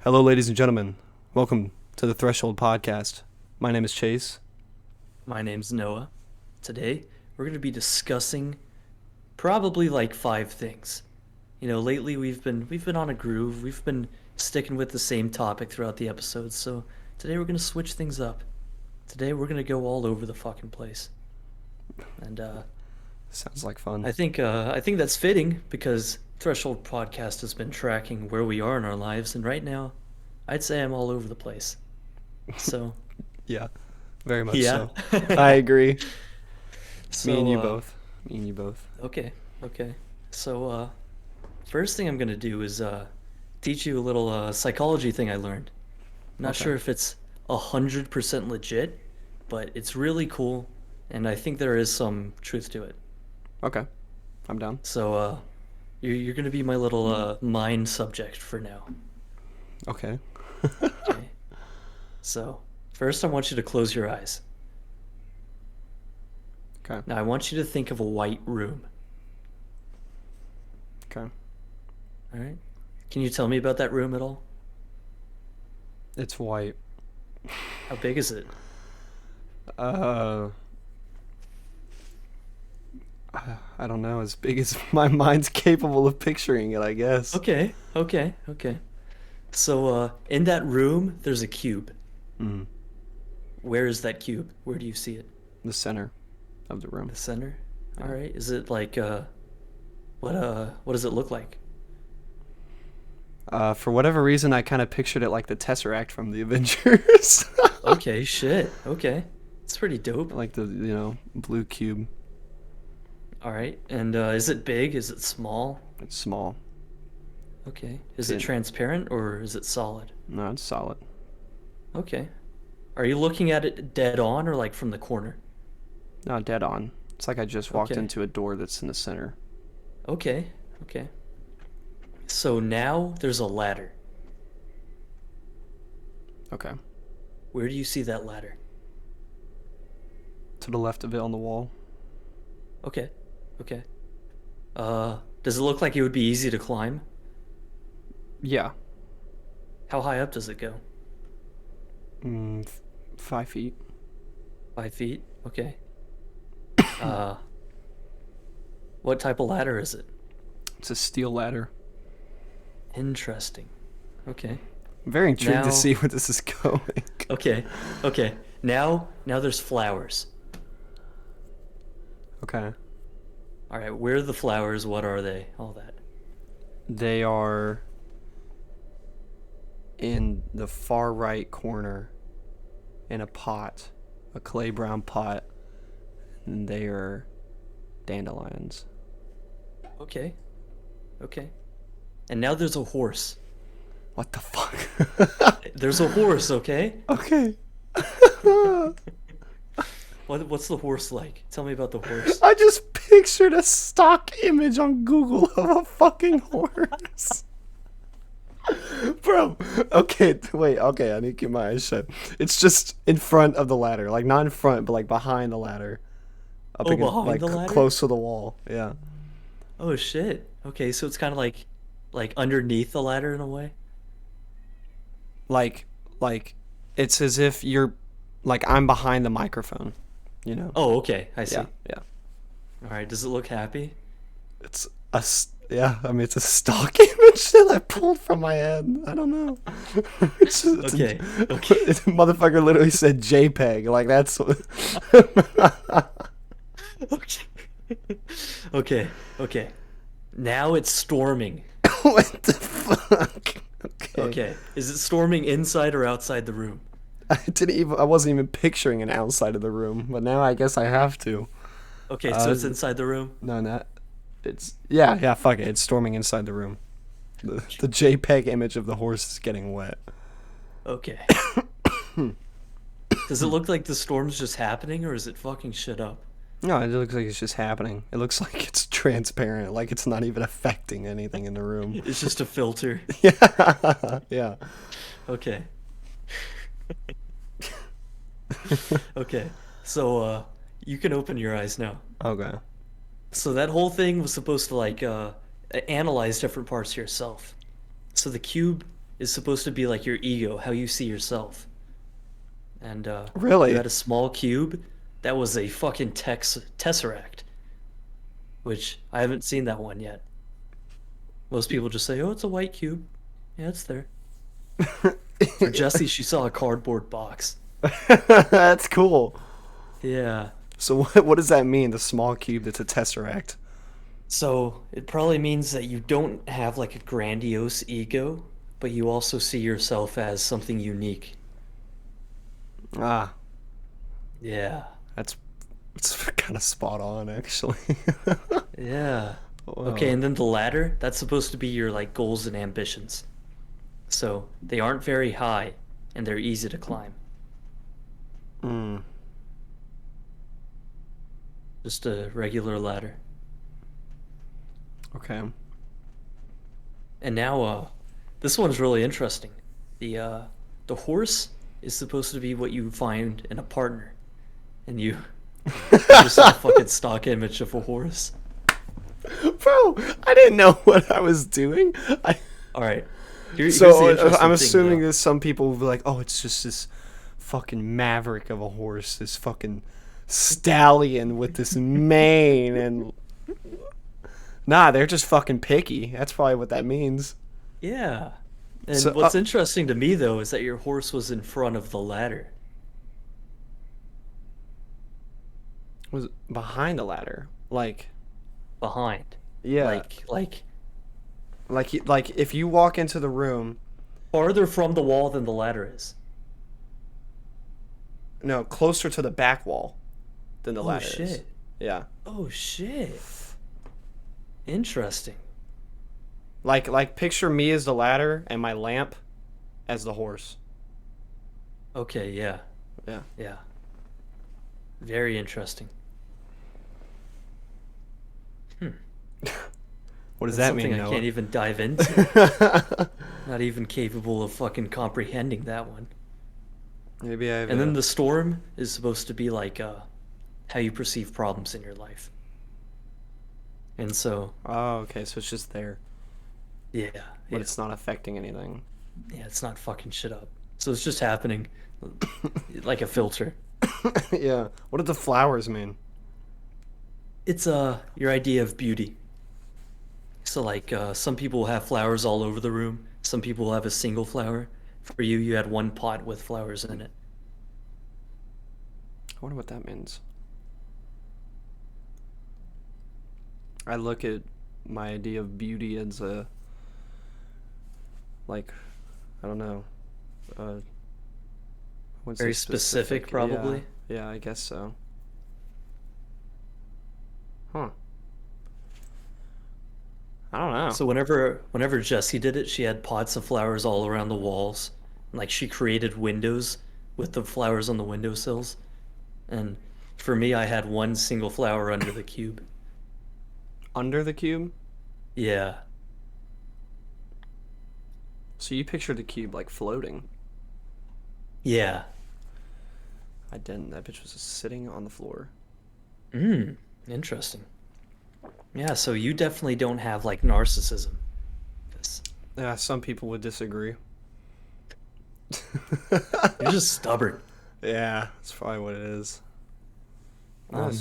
Hello, ladies and gentlemen. Welcome to the Threshold Podcast. My name is Chase. My name's Noah. Today, we're going to be discussing probably like five things. Lately we've been on a groove. We've been sticking with the same topic throughout the episodes. So, today we're going to switch things up. Today we're going to go all over the fucking place. And Sounds like fun. I think that's fitting because Threshold Podcast has been tracking where we are in our lives, and right now I'd say I'm all over the place. So, Yeah, very much yeah. so. I agree. Me and So, you both. Me and you both. okay, okay. So, first thing I'm gonna do is teach you a little psychology thing I learned. Not Okay. sure if it's 100% legit, but it's really cool, and I think there is some truth to it. Okay. I'm down. So, you're gonna be my little mind subject for now. Okay. Okay. So, first I want you to close your eyes. Okay. Now I want you to think of a white room. Okay. All right. Can you tell me about that room at all? It's white. How big is it? Uh, I don't know. As big as my mind's capable of picturing it, I guess. Okay, okay, okay. So, in that room, there's a cube. Mm. Where is that cube? Where do you see it? The center of the room. The center? All Yeah. right. Is it like, what does it look like? For whatever reason, I kind of pictured it like the Tesseract from the Avengers. Okay, shit. Okay. It's pretty dope. Like the, blue cube. All right. And, is it big? Is it small? It's small. Okay. Is it Thin. transparent or is it solid? No, it's solid. Okay. Are you looking at it dead on or like from the corner? No, dead on. It's like I just walked Okay. into a door that's in the center. Okay. Okay. So now there's a ladder. Okay. Where do you see that ladder? To the left of it on the wall. Okay. Okay. Does it look like it would be easy to climb? Yeah. How high up does it go? 5 feet. 5 feet? Okay. Uh, what type of ladder is it? It's a steel ladder. Interesting. Okay. I'm very intrigued to Now, see where this is going. okay. Okay. Now there's flowers. Okay. All right. Where are the flowers? What are they? All that. They are in the far right corner in a pot, a clay brown pot, and they are dandelions. Okay. Okay. And now there's a horse. What the fuck? There's a horse, okay? Okay. What's the horse like? Tell me about the horse. I just pictured a stock image on Google of a fucking horse. Bro, okay, wait, okay, I need to keep my eyes shut. It's just in front of the ladder, like not in front, but like behind the ladder, up Oh, against, behind like the ladder? close to the wall. Yeah, Oh shit. Okay, so it's kind of like underneath the ladder in a way. like, like, it's as if you're, like I'm behind the microphone. You know? Oh, okay. I see. Yeah, yeah. All right. Does it look happy? Yeah. I mean, it's a stock image that I pulled from my head. I don't know. It's Okay. Okay. motherfucker literally said JPEG. Like that's. Okay. Okay. Okay. Now it's storming. What the fuck? Okay. Okay. Is it storming inside or outside the room? I wasn't even picturing an outside of the room, but now I guess I have to. Okay, so Uh, it's inside the room. no, not. Yeah, fuck it. It's storming inside the room. The JPEG image of the horse is getting wet. Okay. Does it look like the storm's just happening or is it fucking shit up? No, it looks like it's just happening. It looks like it's transparent, like it's not even affecting anything in the room. It's just a filter. Yeah, yeah. Okay. Okay. So you can open your eyes now. Okay. So that whole thing was supposed to like analyze different parts of yourself. So the cube is supposed to be like your ego, how you see yourself. And you Really? had a small cube that was a fucking tesseract, which I haven't seen that one yet. Most people just say, "Oh, it's a white cube." Yeah, it's there. For Jessie, she saw a cardboard box. That's cool. Yeah. So what does that mean? The small cube that's a tesseract. So it probably means that you don't have like a grandiose ego, but you also see yourself as something unique. Ah, Yeah. that's it's kind of spot on actually. Yeah. Okay, Wow. and then the ladder, that's supposed to be your like goals and ambitions. So they aren't very high and they're easy to climb. Mm, Just a regular ladder. okay. And now this one's really interesting. The horse is supposed to be what you find in a partner. And you just a fucking stock image of a horse. Bro, I didn't know what I was doing. All right. Here's the So interesting I'm thing, assuming though. that some people will be like, "Oh, it's just this fucking maverick of a horse, this fucking stallion with this mane," and nah, they're just fucking picky. That's probably what that means. Yeah. So And what's interesting to me, though, is that your horse was in front of the ladder. was behind the ladder, like Behind. yeah, Like like if you walk into the room, farther from the wall than the ladder is. no, closer to the back wall than the Oh ladder is. shit. Yeah, Oh shit. Interesting. like picture me as the ladder and my lamp as the horse. Okay, yeah. Yeah. Yeah. Very interesting. Hmm. What does That's that mean, something I Noah? can't even dive into. Not even capable of fucking comprehending that one. Maybe I have And then a. the storm is supposed to be like how you perceive problems in your life. And so, Oh, okay, so it's just there, yeah, but yeah, it's not affecting anything. yeah, it's not fucking shit up. So it's just happening like a filter. Yeah. What do the flowers mean? It's your idea of beauty. So like some people have flowers all over the room. Some people have a single flower. For you, you had one pot with flowers in it. I wonder what that means. I look at my idea of beauty as a, like, I don't know, uh, I wouldn't say Very specific, probably. Yeah, yeah, I guess so. Huh. I don't know. So whenever Jessie did it, she had pots of flowers all around the walls. Like she created windows with the flowers on the windowsills. And for me, I had one single flower under the cube. Under the cube? Yeah. So you picture the cube like floating. Yeah. I didn't. That bitch was just sitting on the floor. Hmm. Interesting. Yeah, so you definitely don't have like narcissism. 'Cause Yeah, some people would disagree. you're just stubborn. Yeah, that's probably what it is. Um,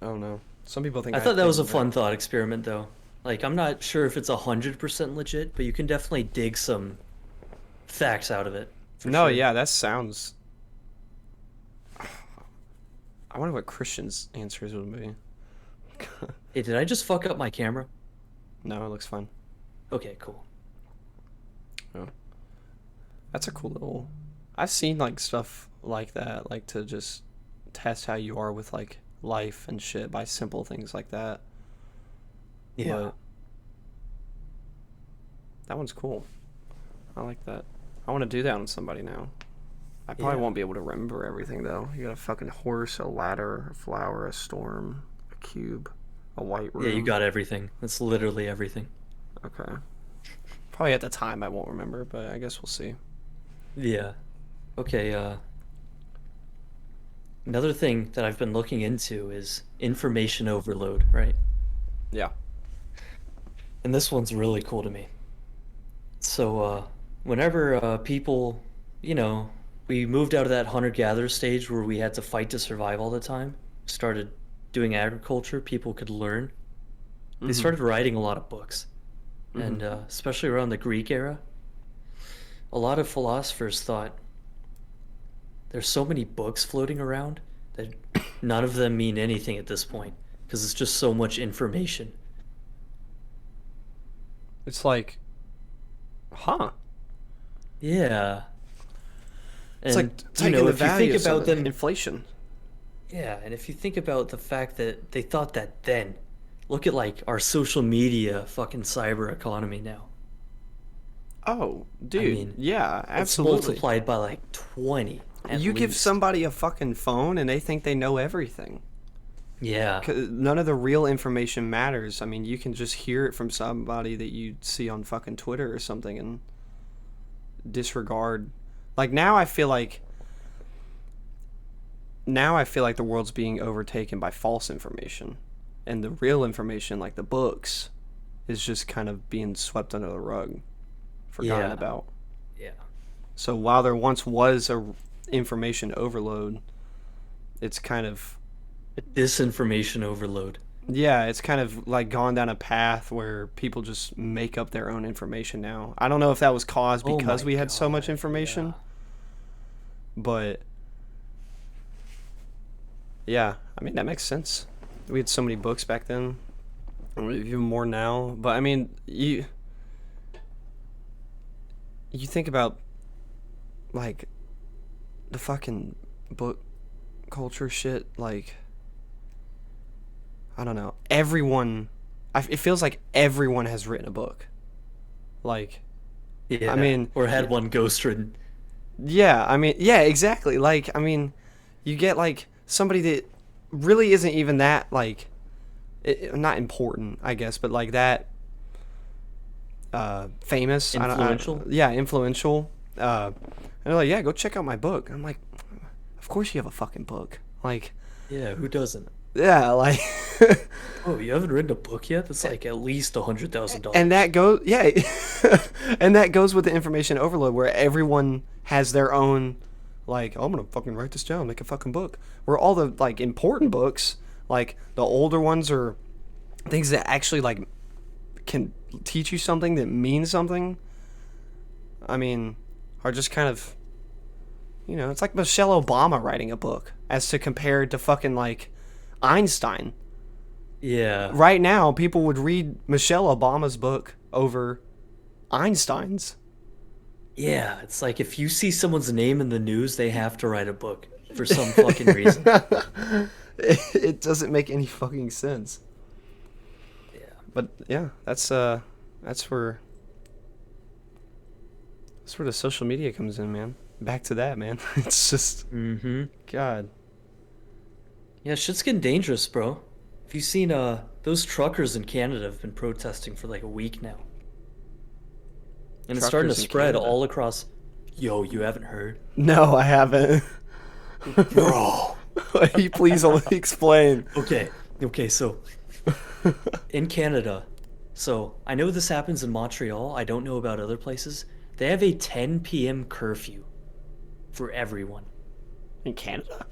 I don't know. Some people think I I thought that was a think fun thought experiment, though. Like, I'm not sure if it's 100% legit, but you can definitely dig some facts out of it, for No, sure. yeah, that sounds. I wonder what Christian's answers would be. Hey, did I just fuck up my camera? No, it looks fun. Okay, cool. Yeah. That's a cool little. I've seen like stuff like that, like to just test how you are with like life and shit by simple things like that. Yeah. But that one's cool. I like that. I want to do that on somebody now. I probably Yeah. won't be able to remember everything though. You got a fucking horse, a ladder, a flower, a storm, a cube, a white room. Yeah, you got everything. That's literally everything. Okay. Probably at the time I won't remember, but I guess we'll see. Yeah. Okay, another thing that I've been looking into is information overload, right? Yeah. And this one's really cool to me. So, whenever people, you know, we moved out of that hunter-gatherer stage where we had to fight to survive all the time, started doing agriculture, people could learn. They Mm-hmm. started writing a lot of books, Mm-hmm. and especially around the Greek era, a lot of philosophers thought there's so many books floating around that none of them mean anything at this point because it's just so much information. It's like, huh? Yeah. It's like And, taking the if you think value of about something. them, Inflation. yeah, and if you think about the fact that they thought that then, look at like our social media fucking cyber economy now. Oh, I dude. mean, Yeah, it's absolutely. multiplied by like 20 at You give least. somebody a fucking phone and they think they know everything. Yeah. 'Cause none of the real information matters. I mean, you can just hear it from somebody that you see on fucking Twitter or something and disregard. Like now I feel like the world's being overtaken by false information. And the real information, like the books, is just kind of being swept under the rug, forgotten Yeah. about. Yeah. So while there once was a information overload, it's kind of Disinformation overload. yeah, it's kind of like gone down a path where people just make up their own information now. I don't know if that was caused Oh because my we had so much God. information, Yeah. but yeah, I mean that makes sense. We had so many books back then, even more now. But I mean, you think about like the fucking book culture shit, like I don't know. It feels like everyone has written a book. Like, I Yeah. mean, Or had one ghost written. yeah, I mean, yeah, exactly. Like, I mean, you get like somebody that really isn't even that like not important, I guess, but like that famous. Influential. Yeah, influential. And they're like, yeah, go check out my book. I'm like, of course you have a fucking book. Like, Yeah, who doesn't? yeah, like. Oh, you haven't written a book yet? That's like at least $100,000. And that goes, yeah, and that goes with the information overload where everyone has their own, like, oh, I'm gonna fucking write this down, make a fucking book. Where all the like important books, like the older ones, are things that actually like can teach you something that means something. I mean, are just kind of, it's like Michelle Obama writing a book as to compared to fucking like Einstein. Yeah. Right now, people would read Michelle Obama's book over Einstein's. Yeah, it's like if you see someone's name in the news, they have to write a book for some fucking reason. It doesn't make any fucking sense. Yeah. But yeah, that's where the social media comes in, man. Back to that, man. It's just Mm-hmm. God. Yeah, shit's getting dangerous, bro. Have you seen those truckers in Canada have been protesting for like a week now. And it's starting to Truckers in spread Canada. all across. Yo, you haven't heard? No, I haven't. Bro. You please only explain. Okay, so in Canada, so I know this happens in Montreal, I don't know about other places. They have a 10 p.m. curfew for everyone. In Canada?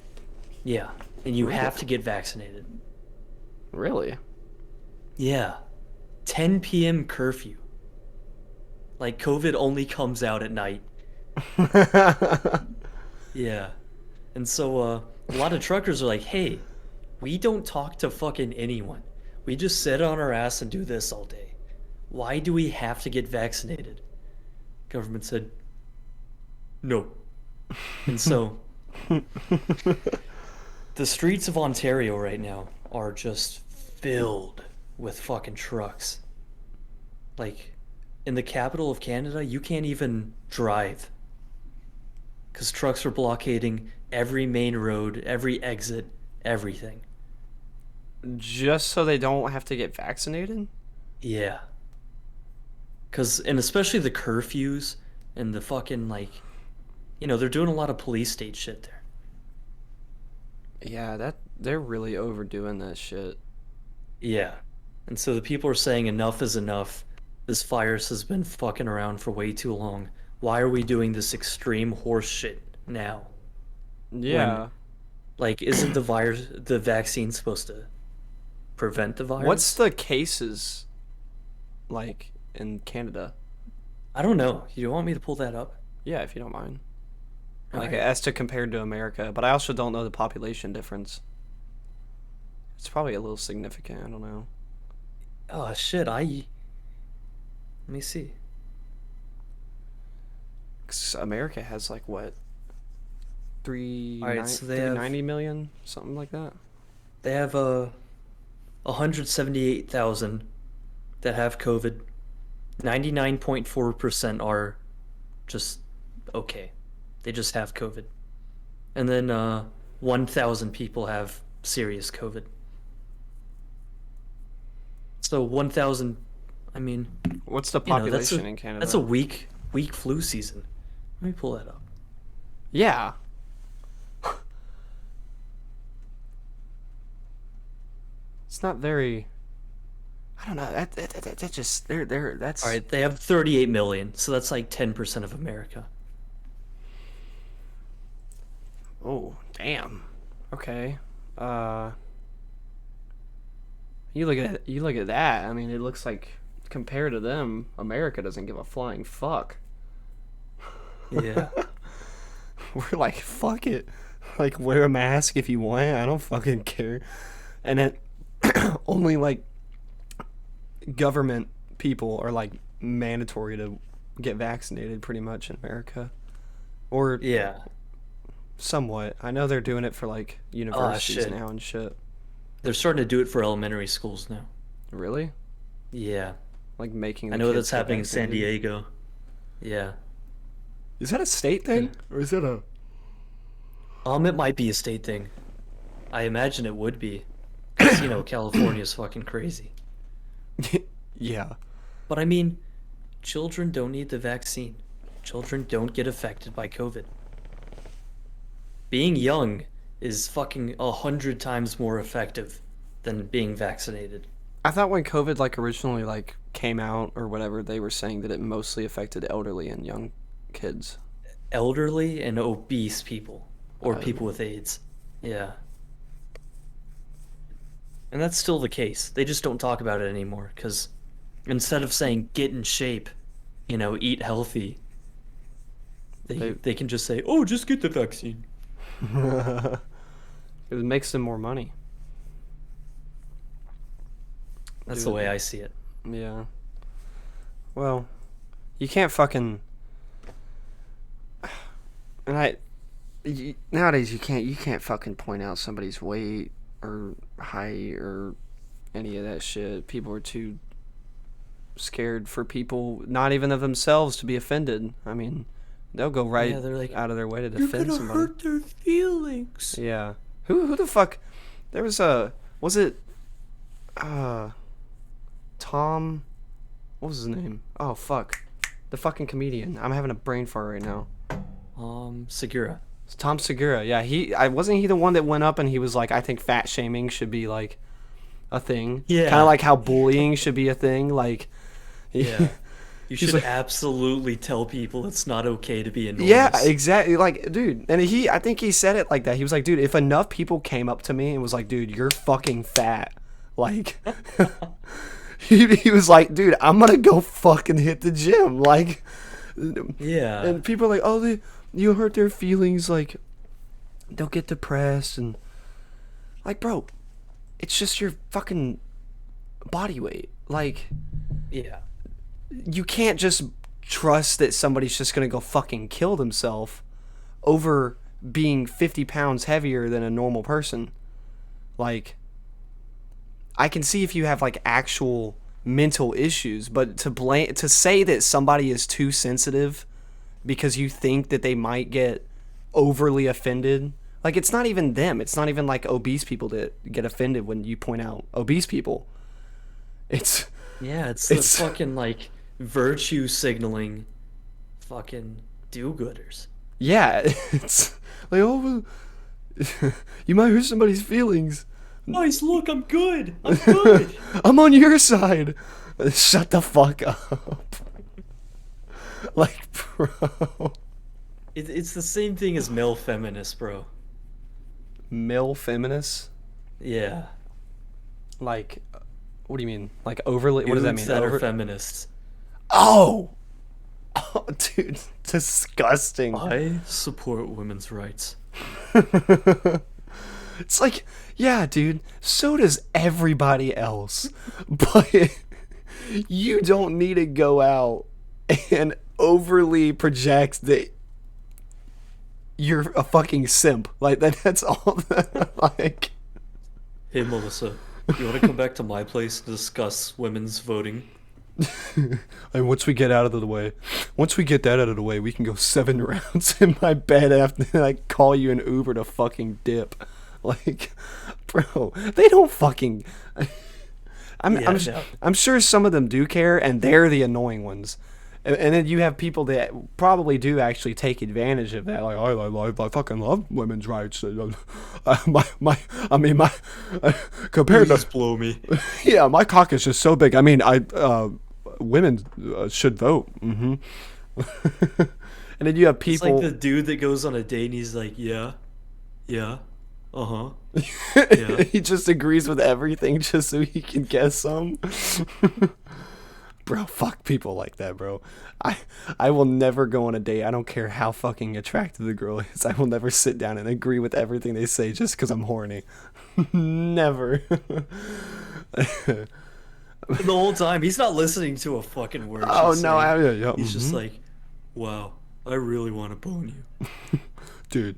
Yeah, and you Really? have to get vaccinated. Really? Yeah, 10 p.m. curfew. Like COVID only comes out at night. Yeah. And so a lot of truckers are like, "Hey, we don't talk to fucking anyone. We just sit on our ass and do this all day. Why do we have to get vaccinated?" Government said, "No." And so the streets of Ontario right now are just filled with fucking trucks. Like in the capital of Canada, you can't even drive because trucks are blockading every main road, every exit, everything. Just so they don't have to get vaccinated? Yeah. And especially the curfews and the fucking, like, they're doing a lot of police state shit there. Yeah, they're really overdoing that shit. Yeah. And so the people are saying enough is enough. This virus has been fucking around for way too long. Why are we doing this extreme horse shit now? When, Yeah. like, isn't the vaccine supposed to prevent the What's virus? the cases like in Canada? I don't know. You want me to pull that up? Yeah, if you don't mind. All Like right. as to compared to America, but I also don't know the population difference. It's probably a little significant. I don't know. Oh shit. Let me see. 'Cause America has like what All right. So 390 million, something like that. they have 178,000 that have COVID. 99.4% are just okay. They just have COVID. And then 1,000 people have serious COVID. So 1,000, I mean, What's the you know, that's population a in that's a Canada? weak flu season. Let me pull that up. Yeah. It's not very. I don't know. That just they're All that's. right, they have 38 million, so that's like 10% of America. Oh damn. Okay. Uh. You look at that. I mean, it looks like compared to them, America doesn't give a flying fuck. Yeah. We're like, fuck it. Like, wear a mask if you want. I don't fucking care. And then only like government people are like mandatory to get vaccinated pretty much in America. Or Yeah. somewhat. I know they're doing it for like Oh universities shit. now and shit. They're starting to do it for elementary schools now. Really? Yeah. Like making I the know kids that's get happening in San vaccinated? Diego. Yeah. Is that a state thing? And Or is it a. it might be a state thing. I imagine it would be, because California's fucking crazy. Yeah. But I mean, children don't need the vaccine. Children don't get affected by COVID. Being young is fucking 100 times more effective than being vaccinated. I thought when COVID like originally like came out or whatever, they were saying that it mostly affected elderly and young kids. Elderly and obese people, or Uh, people with AIDS. Yeah. And that's still the case. They just don't talk about it anymore, because instead of saying get in shape, eat healthy, they they can just say, oh, just get the vaccine. it makes them more money. That's the Dude, way I see it. yeah. Well, you can't fucking. And nowadays you can't fucking point out somebody's weight or height or any of that shit. People are too scared for people, not even of themselves, to be offended. I mean, they'll go right Yeah, they're like, out of their way to you're defend gonna somebody. hurt their feelings. Yeah. Who the fuck? There was a. Was it? Uh. Tom. What was his name? Oh fuck. The fucking comedian. I'm having a brain fart right now. Segura. It's Tom Segura. Yeah, I wasn't he the one that went up and he was like, I think fat shaming should be like a thing. Yeah. Kind of like how bullying should be a thing. Like. Yeah. You He's should like, absolutely tell people it's not okay to be enormous. yeah, exactly. Like, dude, and I think he said it like that. He was like, dude, if enough people came up to me and was like, dude, you're fucking fat, like, he was like, dude, I'm gonna go fucking hit the gym, like, Yeah. and people are like, oh, you hurt their feelings, like, they'll get depressed and, like, bro, it's just your fucking body weight, like. Yeah. You can't just trust that somebody's just gonna go fucking kill themselves over being 50 pounds heavier than a normal person. Like, I can see if you have like actual mental issues, but to say that somebody is too sensitive because you think that they might get overly offended, like, it's not even them. It's not even like obese people that get offended when you point out obese people. It's Yeah, it's it's the fucking like virtue signaling fucking do-gooders. Yeah, it's like, oh, well, you might hurt somebody's feelings. Guys, look, I'm good. I'm good. I'm on your side. Shut the fuck up. Like, bro. It's the same thing as male feminists, bro. Male feminists? Yeah. Like, what do you mean? Like overly? What does that Dudes mean? that are feminists. Oh! Oh, dude, disgusting. I support women's rights. It's like, yeah, dude, so does everybody else. But you don't need to go out and overly project that you're a fucking simp. Like that's all like Hey, Melissa, you want to come back to my place to discuss women's voting? and once we get out of the way, once we get that out of the way, we can go 7 rounds in my bed after I call you an Uber to fucking dip. Like, bro, they don't fucking. No. I'm sure some of them do care, and they're the annoying ones. And then you have people that probably do actually take advantage of that. Like, I fucking love women's rights. Compared Please to, blow me. yeah, my cock is just so big. I mean, women should vote. And then you have It's people. like the dude that goes on a date and he's like, yeah, uh-huh. Yeah. He just agrees with everything just so he can get some. Bro, fuck people like that, bro. I will never go on a date. I don't care how fucking attractive the girl is. I will never sit down and agree with everything they say just because I'm horny. Never. The whole time, he's not listening to a fucking word. Oh she's no, saying. yeah, He's just like, wow, I really want to bone you. dude.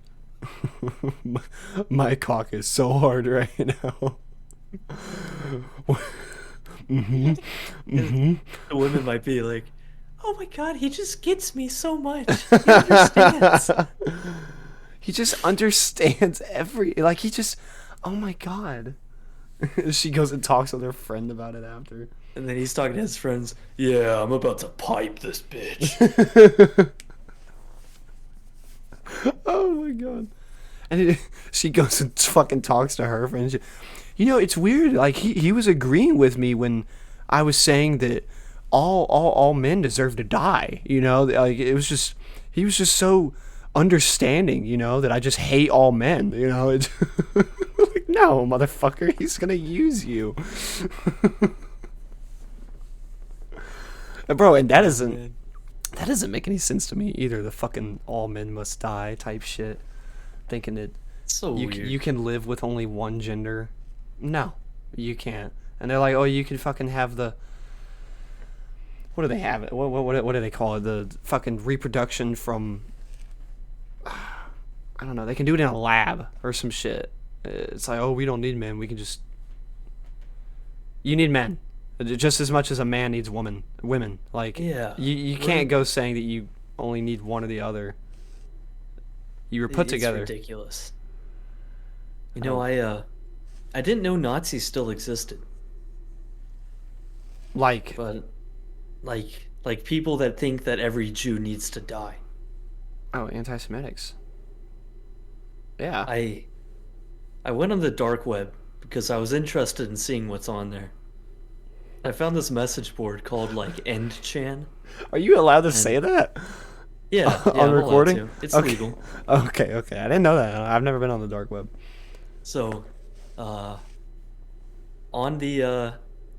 my cock is so hard right now. The women might be like, oh my god, he just gets me so much. He understands. He just understands like he just, oh my god. She goes and talks with her friend about it after. And then he's talking to his friends, yeah, I'm about to pipe this bitch. Oh my god. And she goes and fucking talks to her friend. You know, it's weird. Like he was agreeing with me when I was saying that all men deserve to die. You know, like it was just he was just so understanding. You know, that I just hate all men. You know, it's like no, motherfucker, he's gonna use you. Bro, and that doesn't make any sense to me either. The fucking all men must die type shit. Thinking that So weird. you can live with only one gender. No, you can't. And they're like, oh, you can fucking have the. What do they have it? What do they call it? The fucking reproduction from. I don't know. They can do it in a lab or some shit. It's like, oh, we don't need men. We can just. You need men, just as much as a man needs women. Like, Yeah. you can't go saying that you only need one or the other. You were put together. It's ridiculous. You know, I didn't know Nazis still existed, Like, but like people that think that every Jew needs to die. oh, anti-Semitics. Yeah. I went on the dark web because I was interested in seeing what's on there. I found this message board called like EndChan. Are you allowed to say that? Yeah, On I'm allowed recording? to. It's Okay. legal. Okay. I didn't know that. I've never been on the dark web. So, on the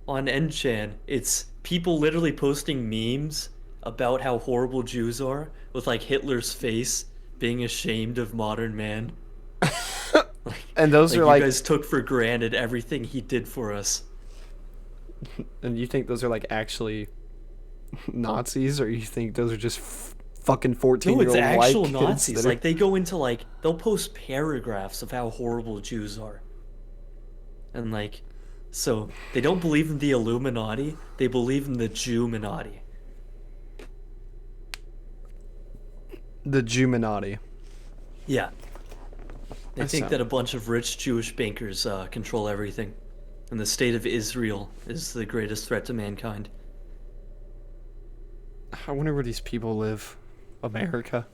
on EndChan, it's people literally posting memes about how horrible Jews are, with like Hitler's face being ashamed of modern man. And those Like are you like, guys took for granted everything he did for us. and you think those are like actually Nazis, or you think those are just fucking No, 14-year-old it's white actual kids Nazis. that are- Like they go into like they'll post paragraphs of how horrible Jews are. And like so they don't believe in the Illuminati, they believe in the Jew-minati. the Juminati. Yeah. They That think sound- that a bunch of rich Jewish bankers control everything. And the state of Israel is the greatest threat to mankind. I wonder where these people live. America.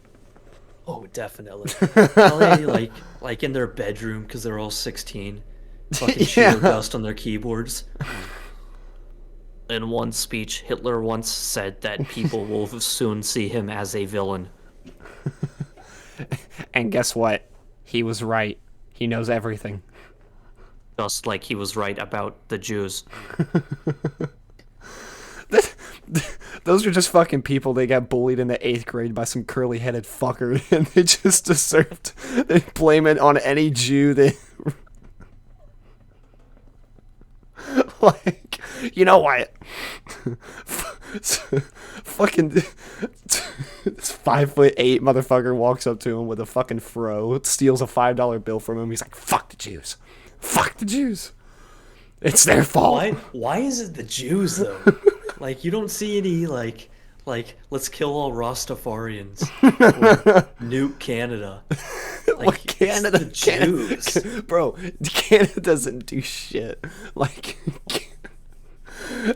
Oh, definitely. Probably like in their bedroom because they're all 16. Fucking Yeah. Cheeto dust on their keyboards. In one speech, Hitler once said that people will soon see him as a villain. And guess what? He was right. He knows everything. Just like he was right about the Jews. Those are just fucking people. They got bullied in the 8th grade by some curly-headed fucker, and they just deserved. They blame it on any Jew. They like, you know what? Fucking this 5'8" motherfucker walks up to him with a fucking fro, steals a $5 bill from him. He's like, "Fuck the Jews, fuck the Jews. It's their fault." Why is it the Jews though? Like you don't see any like let's kill all Rastafarians or nuke Canada. Like What Canada? it's the Jews. Bro, Canada doesn't do shit. Like,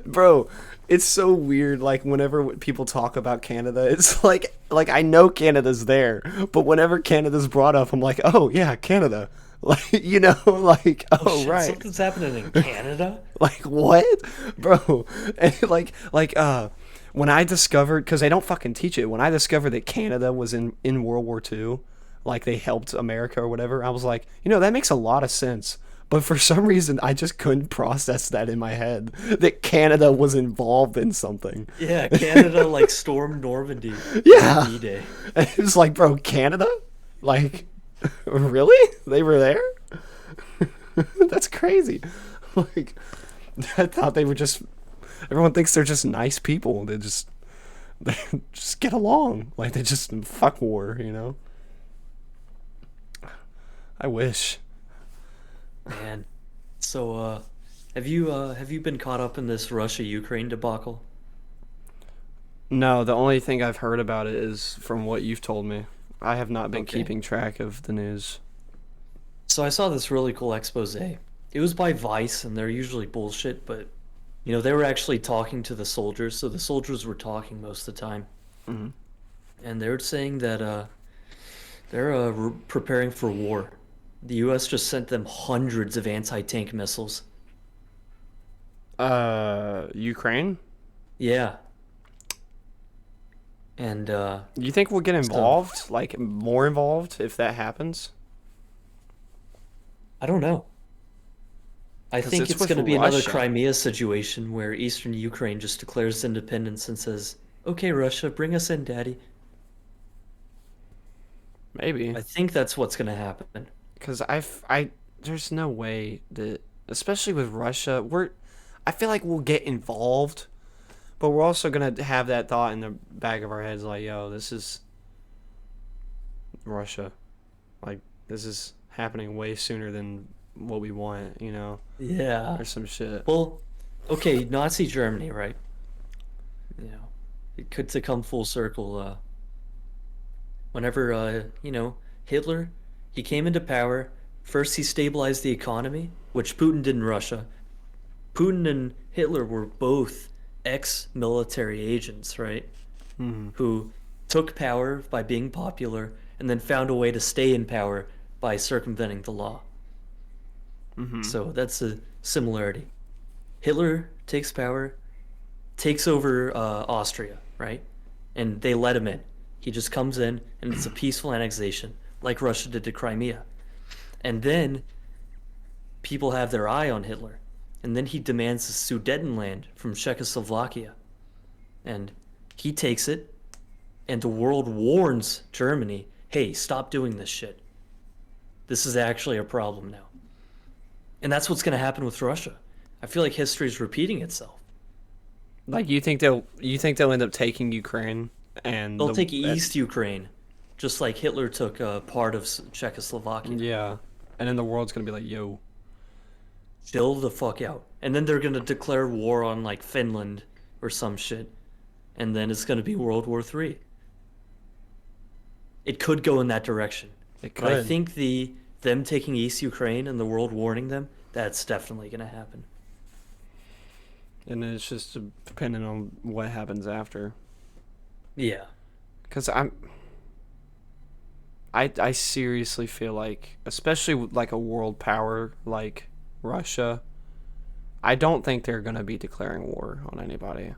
bro, it's so weird. Like, whenever people talk about Canada, it's like I know Canada's there, but whenever Canada's brought up, I'm like, oh yeah, Canada. Like, like, oh Shit, right. something's happening in Canada. Like what, bro? And when I discovered, because they don't fucking teach it, when I discovered that Canada was in World War II, like they helped America or whatever, I was like, that makes a lot of sense. But for some reason, I just couldn't process that in my head, that Canada was involved in something. Yeah, Canada like stormed Normandy. Yeah. D-Day. And it was like, bro, Canada? Like, really? They were there? That's crazy. Like, I thought they were just. Everyone thinks they're just nice people. They just get along. Like they just fuck war. I wish. Man. So have you been caught up in this Russia-Ukraine debacle? No, the only thing I've heard about it is from what you've told me. I have not been Okay. keeping track of the news. So I saw this really cool expose. It was by Vice, and they're usually bullshit, but they were actually talking to the soldiers, so the soldiers were talking most of the time, Mhm. and they were saying that they're preparing for war. The U.S. just sent them hundreds of anti-tank missiles. Ukraine? Yeah, and You think we'll get involved? Like, more involved if that happens? I don't know. I 'Cause think it's it's with going to be another Russia. Crimea situation where Eastern Ukraine just declares independence and says, "Okay, Russia, bring us in, Daddy." Maybe. I think that's what's going to happen. Because there's no way that, especially with Russia, I feel like we'll get involved, but we're also gonna have that thought in the back of our heads, like, yo, this is Russia, like this is happening way sooner than what we want, Yeah. or some shit. Well, okay, Nazi Germany, right? It could to come full circle. Whenever Hitler, he came into power. First, he stabilized the economy, which Putin did in Russia. Putin and Hitler were both ex-military agents, right? Hmm. Who took power by being popular and then found a way to stay in power by circumventing the law. Hmm. So that's a similarity. Hitler takes power, takes over Austria, right? And they let him in. He just comes in, and it's a peaceful annexation, like Russia did to Crimea. And then people have their eye on Hitler, and then he demands the Sudetenland from Czechoslovakia, and he takes it, and the world warns Germany, "Hey, stop doing this shit. This is actually a problem now." And that's what's going to happen with Russia. I feel like history is repeating itself. Like, you think they'll end up taking Ukraine and They'll take East Ukraine, just like Hitler took part of Czechoslovakia. Yeah, and then the world's gonna be like, yo. Chill the fuck out. And then they're going to declare war on like Finland or some shit. And then it's going to be World War III. It could go in that direction. It But I could. think them taking East Ukraine and the world warning them, that's definitely going to happen. And then it's just depending on what happens after. Yeah. Because I seriously feel like, especially with like a world power like Russia, I don't think they're gonna be declaring war on anybody.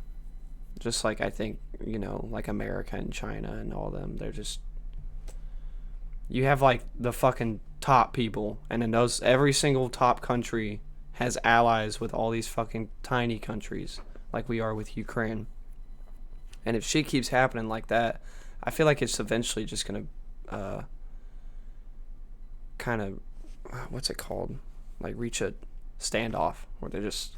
Just like I think, like America and China and all them, they're just, you have like the fucking top people, and then those, every single top country has allies with all these fucking tiny countries, like we are with Ukraine. And if shit keeps happening like that, I feel like it's eventually just gonna kind of, what's it called, like reach a standoff where they're just,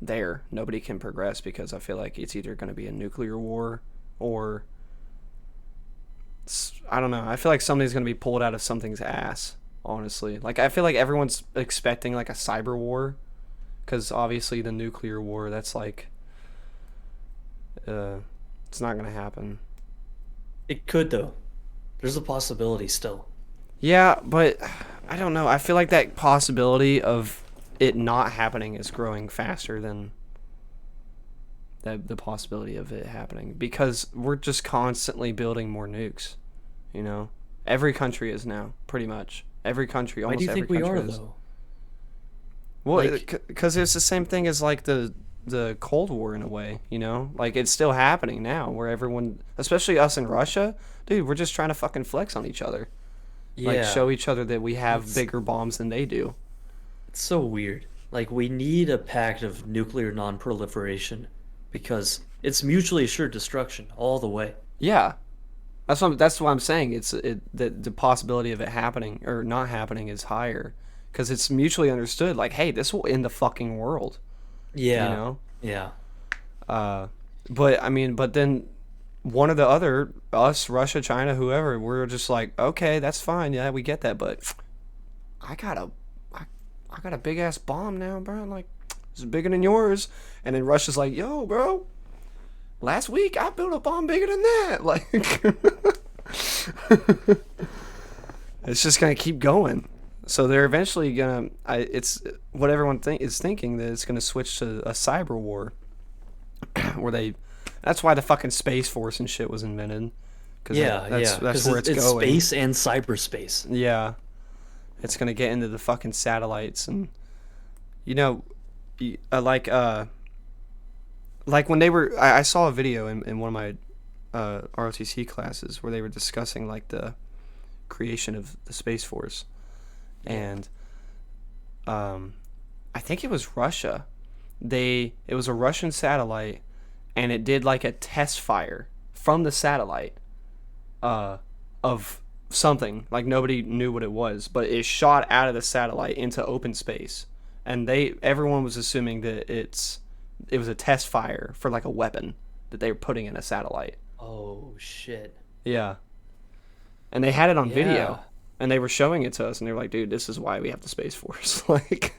there, nobody can progress, because I feel like it's either going to be a nuclear war or, I don't know, I feel like something's going to be pulled out of something's ass, honestly. Like, I feel like everyone's expecting like a cyber war, because obviously the nuclear war, that's like, it's not going to happen. It could though. There's a possibility still. Yeah, but I don't know. I feel like that possibility of it not happening is growing faster than the possibility of it happening, because we're just constantly building more nukes. Every country is now, pretty much. Every country, Why almost do you every think we country are is. though? Well, Like, because it's the same thing as like the Cold War in a way, like it's still happening now, where everyone, especially us in Russia, dude, we're just trying to fucking flex on each other. Like, yeah, show each other that we have it's bigger bombs than they do. it's so weird. Like, we need a pact of nuclear non-proliferation because it's mutually assured destruction all the way. Yeah, that's what I'm saying. The possibility of it happening or not happening is higher, because it's mutually understood. Like, hey, this will end the fucking world. Yeah, yeah, But I mean, but then one or the other, us, Russia, China, whoever, we're just like, okay, that's fine. Yeah, we get that, but I got a, I got a big ass bomb now, bro. Like, it's bigger than yours. And then Russia's like, yo, bro, last week I built a bomb bigger than that. Like, it's just gonna keep going. So they're eventually gonna. It's what everyone is thinking, that it's gonna switch to a cyber war, where they. That's why the fucking Space Force and shit was invented. Cause yeah, that's yeah. Because where it's it's going. space and cyberspace. Yeah, it's gonna get into the fucking satellites, and you know, like when they were. I saw a video in one of my ROTC classes where they were discussing like the creation of the Space Force, and I think it was Russia. It was a Russian satellite, and it did like a test fire from the satellite of something, like nobody knew what it was, but it shot out of the satellite into open space, and everyone was assuming that it was a test fire for like a weapon that they were putting in a satellite. Oh shit. Yeah, and they had it on Yeah. video, and they were showing it to us, and they were like, dude, this is why we have the Space Force. Like,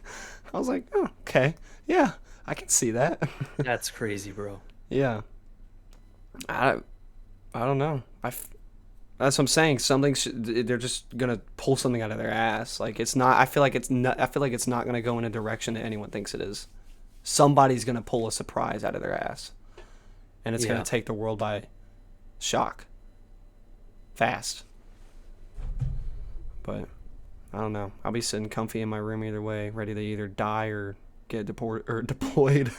I was like, oh, okay, yeah, I can see that. That's crazy, bro. Yeah, I don't know. That's what I'm saying. They're just gonna pull something out of their ass. Like, it's not. I feel like it's not. I feel like it's not gonna go in a direction that anyone thinks it is. Somebody's gonna pull a surprise out of their ass, and it's Yeah. gonna take the world by shock. Fast. But I don't know. I'll be sitting comfy in my room either way, ready to either die or get deployed.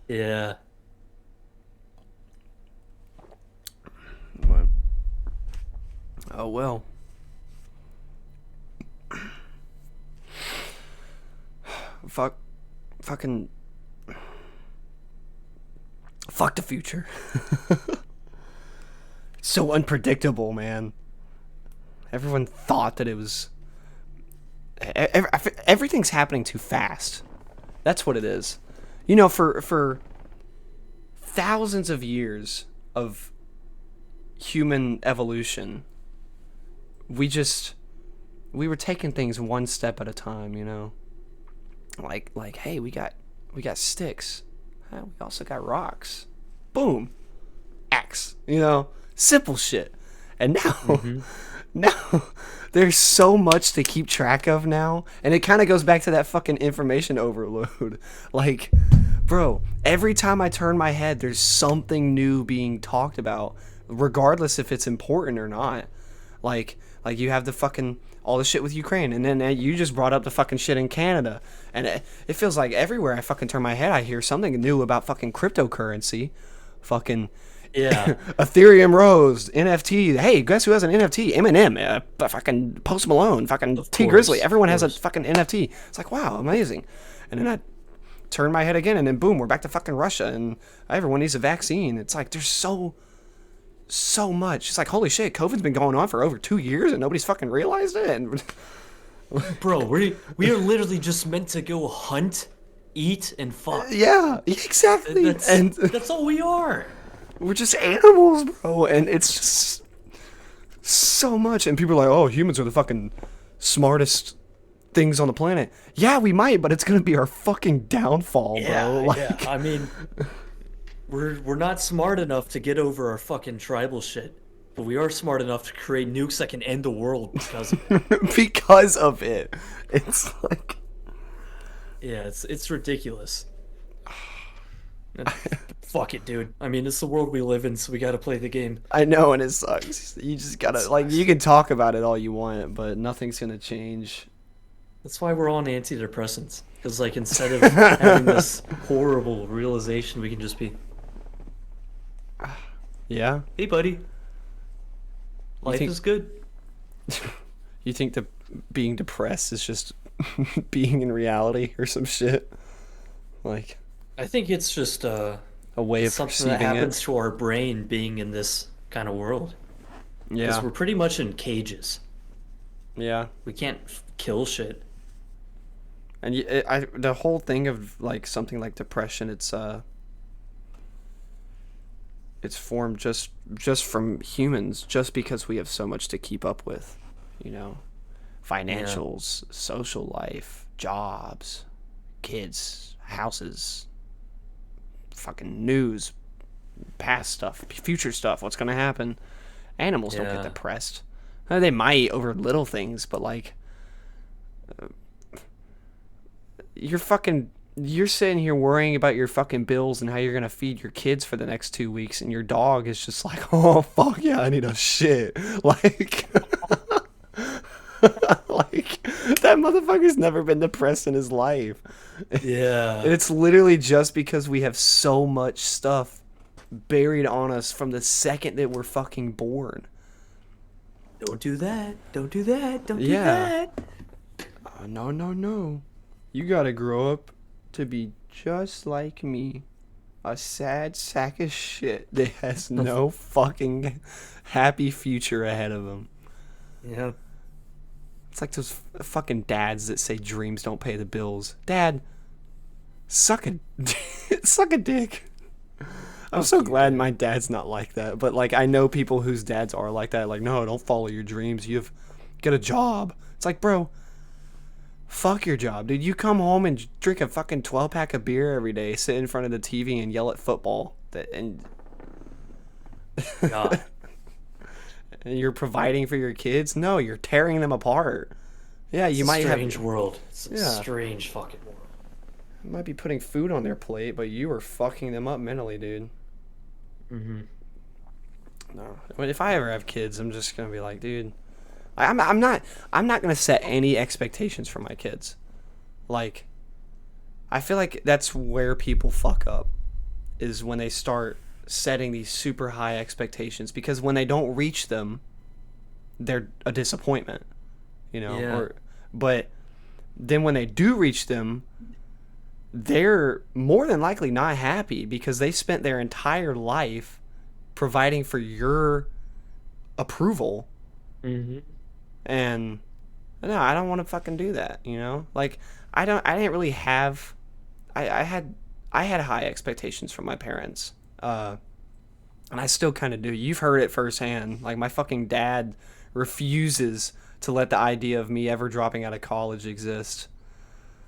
Yeah. But, oh well. Fucking fuck the future. So unpredictable, man. Everyone thought that it was. Everything's happening too fast. That's what it is. For thousands of years of human evolution, we were taking things one step at a time. Like, hey, we got sticks. We also got rocks. Boom, axe. Simple shit. And now, now there's so much to keep track of now, and it kind of goes back to that fucking information overload. Like, bro, every time I turn my head, there's something new being talked about, regardless if it's important or not. Like Like, you have the fucking, all the shit with Ukraine, and then you just brought up the fucking shit in Canada. And it feels like everywhere I fucking turn my head, I hear something new about fucking cryptocurrency. Fucking Yeah, Ethereum rose, NFT. Hey, guess who has an NFT? Eminem, fucking Post Malone, fucking of T course, Grizzly. Everyone of has a course. fucking NFT. It's like, wow, amazing. And then I turn my head again, and then boom, we're back to fucking Russia, and everyone needs a vaccine. It's like there's so much. It's like, holy shit, COVID's been going on for over 2 years, and nobody's fucking realized it. And Bro, we are literally just meant to go hunt, eat, and fuck. yeah, exactly. And That's all we are. we're just animals, bro. And it's just so much. And people are like, oh, humans are the fucking smartest things on the planet. Yeah, we might, but it's gonna be our fucking downfall, bro. Like, Yeah. I mean, we're not smart enough to get over our fucking tribal shit, but we are smart enough to create nukes that can end the world because of it. because of it. It's like, Yeah, it's ridiculous. Fuck it, dude. I mean, it's the world we live in, so we gotta play the game. I know, and it sucks. You just gotta, like, you can talk about it all you want, but nothing's gonna change. That's why we're on antidepressants. Because, like, instead of having this horrible realization, we can just be, Yeah? hey, buddy, life think- is good. You think that being depressed is just being in reality or some shit? Like, I think it's just a way of something that perceiving happens to our brain being in this kind of world. it? Because Yeah. we're pretty much in cages. Yeah. We can't kill shit. And the whole thing of, like, something like depression, it's formed just from humans, just because we have so much to keep up with, you know, financials, social life, jobs, kids, houses, fucking news, past stuff, future stuff, what's gonna happen. Animals don't get Yeah. depressed. They might over little things, but like, you're sitting here worrying about your fucking bills and how you're gonna feed your kids for the next 2 weeks, and your dog is just like, oh fuck yeah, I need a shit. Like, like, that motherfucker's never been depressed in his life. Yeah. And it's literally just because we have so much stuff buried on us from the second that we're fucking born. Don't do that. Don't do that. Don't do Yeah. that. No, no, no. You gotta grow up to be just like me. A sad sack of shit that has no fucking happy future ahead of him. Yeah. It's like those fucking dads that say dreams don't pay the bills. Dad, suck a, suck a dick. I'm so glad my dad's not like that. But, like, I know people whose dads are like that. Like, no, don't follow your dreams. Get a job. It's like, bro, fuck your job, dude. You come home and drink a fucking 12-pack of beer every day, sit in front of the TV and yell at football. And God. you're providing for your kids? No, you're tearing them apart. Yeah, you might Strange world. It's a Yeah. strange fucking world. might be putting food on their plate, but you are fucking them up mentally, dude. Mm-hmm. No. If I ever have kids, I'm just gonna be like, dude, I'm not gonna set any expectations for my kids. Like, I feel like that's where people fuck up, is when they start setting these super high expectations, because when they don't reach them, they're a disappointment, you know. Yeah. But then when they do reach them, they're more than likely not happy because they spent their entire life providing for your approval. Mm-hmm. And no, I don't want to fucking do that, you know? Like, I didn't really have, I had high expectations from my parents. And I still kind of do. You've heard it firsthand. Like, my fucking dad refuses to let the idea of me ever dropping out of college exist.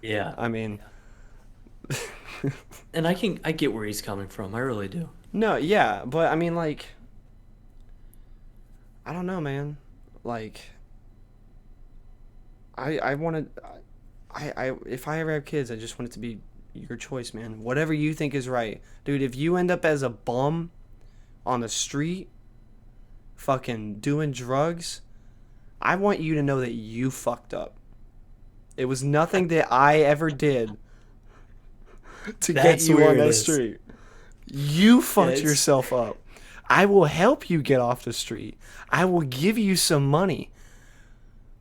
Yeah. I mean, And I get where he's coming from. I really do. no, yeah, but I mean, like, I don't know, man. Like, I wanted, if I ever have kids, I just want it to be your choice, man. Whatever you think is right. Dude, if you end up as a bum on the street, fucking doing drugs, I want you to know that you fucked up. It was nothing that I ever did to get That's you where on it that is. street. You Yeah, fucked yourself up. I will help you get off the street. I will give you some money.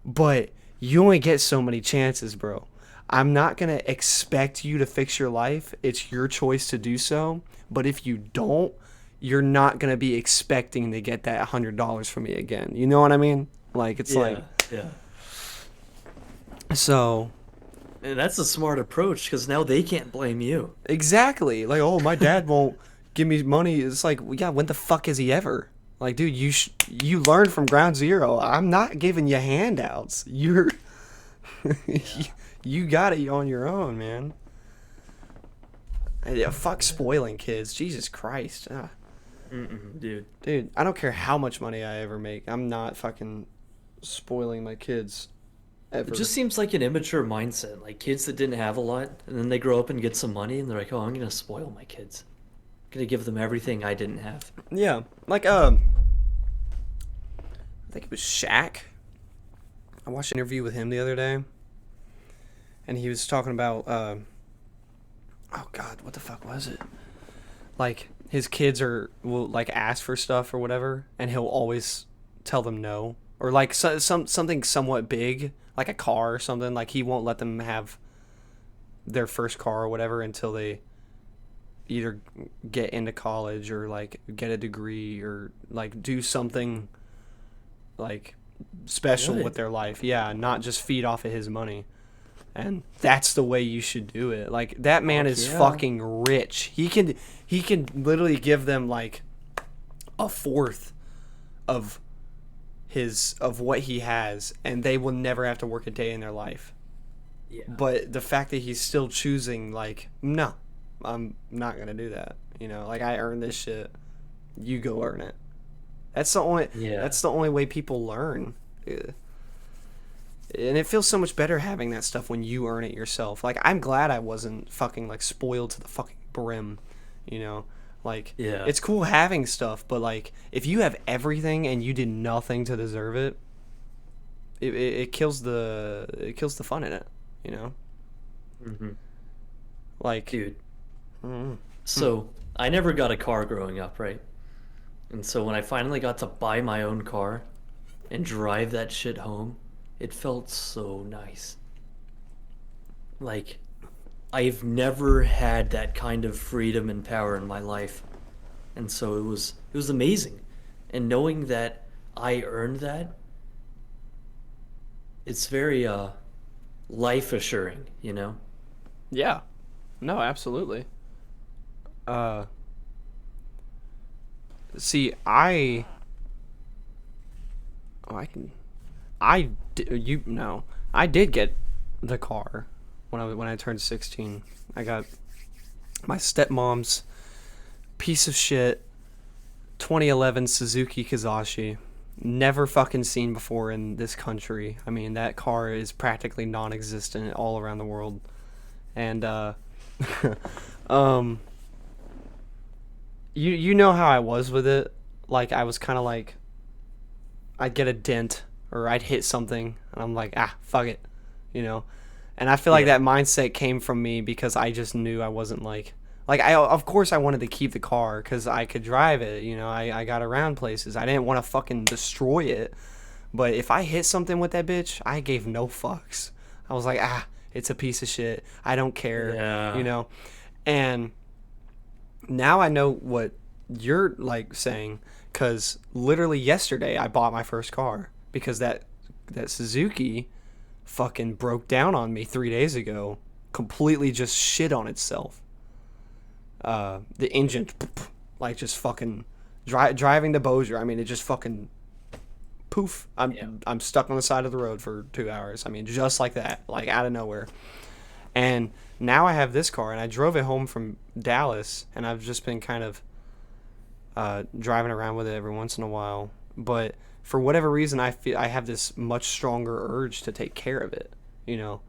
But you only get so many chances, bro. I'm not going to expect you to fix your life. It's your choice to do so. But if you don't, you're not going to be expecting to get that $100 from me again. You know what I mean? Like, it's like, yeah, yeah. so, And that's a smart approach because now they can't blame you. exactly. Like, oh, my dad won't give me money. It's like, well, yeah, when the fuck has he ever? Like, dude, you learned from ground zero. I'm not giving you handouts. You're you got it on your own, man. Yeah, fuck spoiling kids. Jesus Christ. Ah. Dude. Dude, I don't care how much money I ever make. I'm not fucking spoiling my kids ever. It just seems like an immature mindset. Like kids that didn't have a lot, and then they grow up and get some money, and they're like, "Oh, I'm gonna spoil my kids. I'm gonna give them everything I didn't have." Yeah, like I think it was Shaq. I watched an interview with him the other day, and he was talking about oh god, what the fuck was it? Like his kids will like ask for stuff or whatever, and he'll always tell them no, or like something somewhat big, like a car or something. Like he won't let them have their first car or whatever until they either get into college or like get a degree or like do something like special Really? with their life. Yeah, not just feed off of his money. And that's the way you should do it. Like that man Fuck is yeah. fucking rich. He can literally give them like a fourth of what he has, and they will never have to work a day in their life. Yeah. But the fact that he's still choosing like, no, I'm not gonna do that. You know, like I earned this shit. You go earn it. That's the only. Yeah. That's the only way people learn. Yeah. And it feels so much better having that stuff when you earn it yourself. Like I'm glad I wasn't fucking like spoiled to the fucking brim. You know, like Yeah. it's cool having stuff, but like if you have everything and you did nothing to deserve it, it kills the fun in it. You know, Mm-hmm. like. Dude. Mm, So I never got a car growing up, right? And so when I finally got to buy my own car and drive that shit home, it felt so nice. Like I've never had that kind of freedom and power in my life. And so it was amazing. And knowing that I earned that, it's very life assuring, you know? yeah. No, absolutely. Uh, see, I can, you no, I did get the car when I turned 16. I got my stepmom's piece of shit 2011 Suzuki Kizashi. Never fucking seen before in this country. I mean, that car is practically non-existent all around the world. And um you know how I was with it. Like I was kind of like I'd get a dent or I'd hit something and I'm like, fuck it, you know. And I feel like Yeah. that mindset came from me because I just knew I wasn't like I of course I wanted to keep the car cuz I could drive it, you know. I got around places. I didn't want to fucking destroy it. But if I hit something with that bitch, I gave no fucks. I was like, it's a piece of shit. I don't care, Yeah. you know. And now I know what you're like saying cuz literally yesterday I bought my first car because that Suzuki fucking broke down on me 3 days ago. Completely just shit on itself. The engine like just fucking driving to Bossier. I mean, it just fucking poof. Yeah. I'm stuck on the side of the road for 2 hours. I mean, just like that, like out of nowhere. And now I have this car, and I drove it home from Dallas, and I've just been kind of driving around with it every once in a while. But for whatever reason, I feel I have this much stronger urge to take care of it, you know,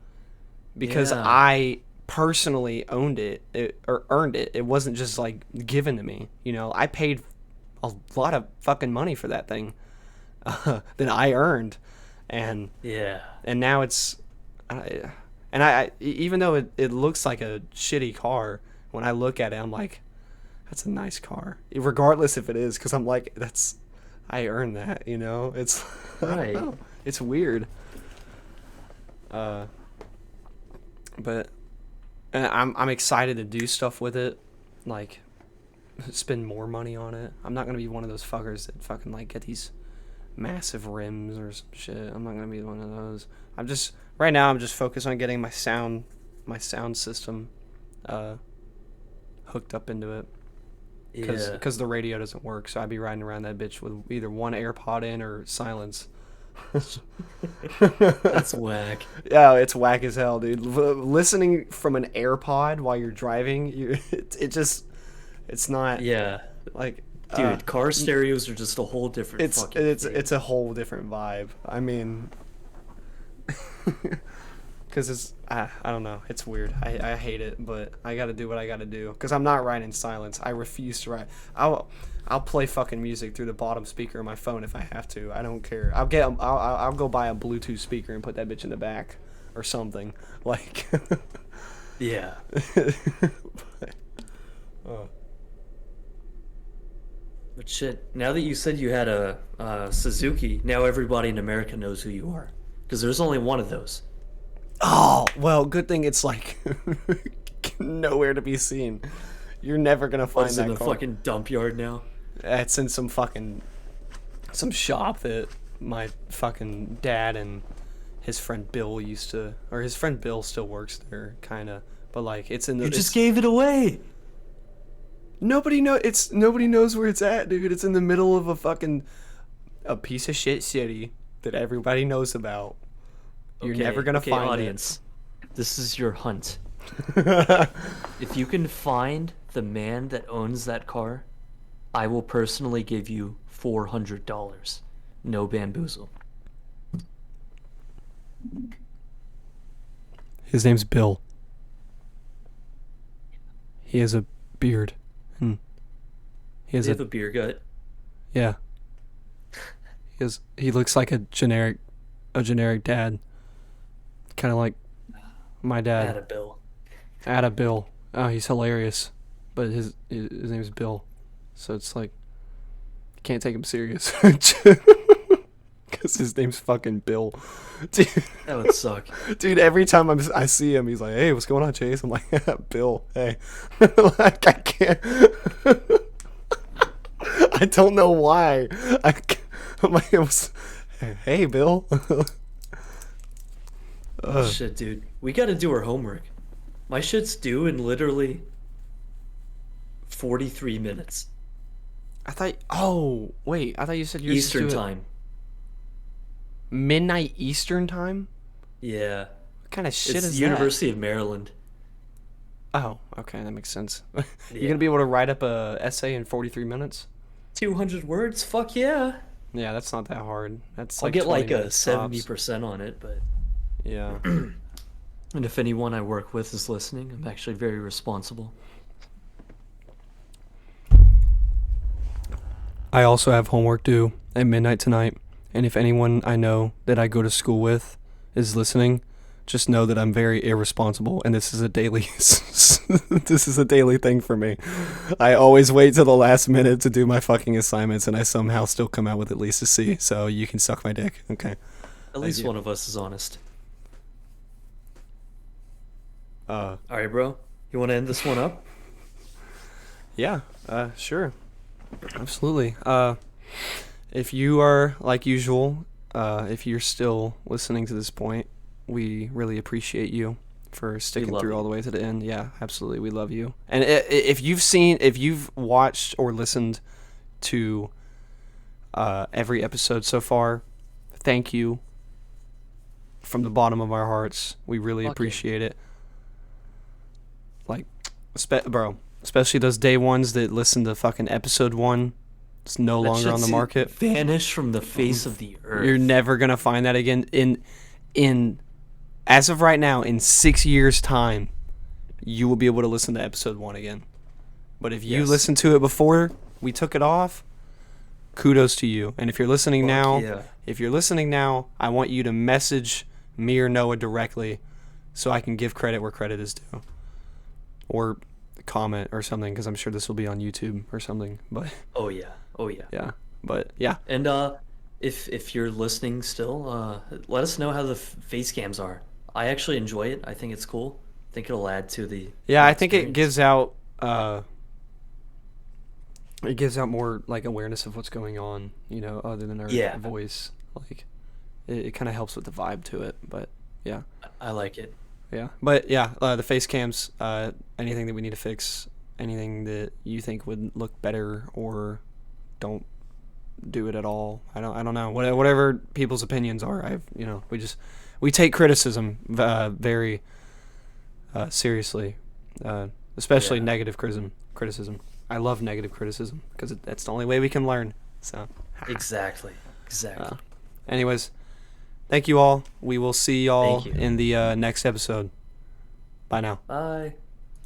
because Yeah. I personally owned it or earned it. It wasn't just like given to me, you know. I paid a lot of fucking money for that thing that I earned, and Yeah. now it's, I even though it looks like a shitty car, when I look at it, I'm like, that's a nice car, regardless if it is, because I'm like, I earned that, you know. It's I don't Right. know. It's weird. But and I'm excited to do stuff with it, like spend more money on it. I'm not gonna be one of those fuckers that fucking like get these massive rims or some shit. I'm not gonna be one of those. I'm just right now. I'm just focused on getting my sound system hooked up into it, Yeah. because the radio doesn't work. So I'd be riding around that bitch with either one AirPod in or silence. That's whack. Yeah, it's whack as hell, dude. Listening from an AirPod while you're driving, it's not Yeah. like, Dude, car stereos are just a whole different it's fucking thing. it's a whole different vibe. I mean, because it's I don't know, it's weird. I hate it, but I got to do what I got to do because I'm not riding in silence. I refuse to ride. I'll play fucking music through the bottom speaker of my phone if I have to. I don't care. I'll go buy a Bluetooth speaker and put that bitch in the back or something. Like, Yeah. but, But shit, now that you said you had a Suzuki, now everybody in America knows who you are. Because there's only one of those. oh, well, good thing it's like nowhere to be seen. You're never gonna But find it's in that a car. fucking dump yard now. It's in some shop that my fucking dad and his friend Bill used to, or his friend Bill still works there, kind of. But like, it's in the. You just gave it away. Nobody knows where it's at, dude. It's in the middle of a piece of shit city that everybody knows about. You're never gonna find audience. This is your hunt. it. If you can find the man that owns that car, I will personally give you $400. No bamboozle. His name's Bill. He has a beard. And he has Does he have a beer gut? yeah. He looks like a generic dad. Kind of like my dad. Atta Bill. Atta Bill. Oh, he's hilarious. But his name's Bill. So it's like, you can't take him serious. Because his name's fucking Bill. Dude, That would suck. dude, every time I see him, he's like, hey, what's going on, Chase? I'm like, Bill, hey. Like, I can't. I don't know why. I'm like, hey, Bill. Shit, dude. We gotta do our homework. My shit's due in literally 43 minutes. I thought you said you were Eastern time. midnight Eastern time? Yeah. What kind of shit It's is the University of Maryland. that? Oh, okay, that makes sense. Yeah. You're gonna be able to write up a essay in 43 minutes? 200 words? Fuck yeah. Yeah, that's not that hard. That's I'll like get 20 like a minutes tops. 70% on it, but... Yeah. And if anyone I work with is listening, I'm actually very responsible. I also have homework due at midnight tonight, and if anyone I know that I go to school with is listening, just know that I'm very irresponsible, and this is a daily thing for me. I always wait till the last minute to do my fucking assignments, and I somehow still come out with at least a C. So you can suck my dick, okay? At least you. one of us is honest. Uh, All right, bro. You want to end this one up? Yeah, sure. Absolutely. If you are, like usual, if you're still listening to this point, we really appreciate you for sticking love through you. all the way to the end. Yeah, absolutely. We love you. And if you've watched or listened to every episode so far, thank you from the bottom of our hearts. We really Fuck yeah. appreciate it. Like, bro, especially those day ones that listen to fucking episode 1. It's no That longer on the shit's market. Vanished from the face of the earth. You're never gonna find that again. In as of right now, in 6 years' time, you will be able to listen to episode 1 again. But if you Yes. listened to it before we took it off, kudos to you. And if you're listening now, yeah. I want you to message me or Noah directly so I can give credit where credit is due. Or comment or something, because I'm sure this will be on YouTube or something. But Oh yeah. Oh yeah. yeah, but yeah. And if you're listening still, let us know how the face cams are. I actually enjoy it. I think it's cool. I think it'll add to the Yeah, I think it experience. gives out more like awareness of what's going on, other than our Yeah, voice. Like it kind of helps with the vibe to it. But yeah. I like it. Yeah, but yeah, the face cams, anything that we need to fix, anything that you think would look better, or don't do it at all. I don't know. Whatever people's opinions are, we take criticism very seriously, especially Yeah, negative criticism. I love negative criticism because that's the only way we can learn. So, exactly. uh, Exactly. anyways, thank you all. We will see Thank y'all you. in the next episode. Bye now. Bye.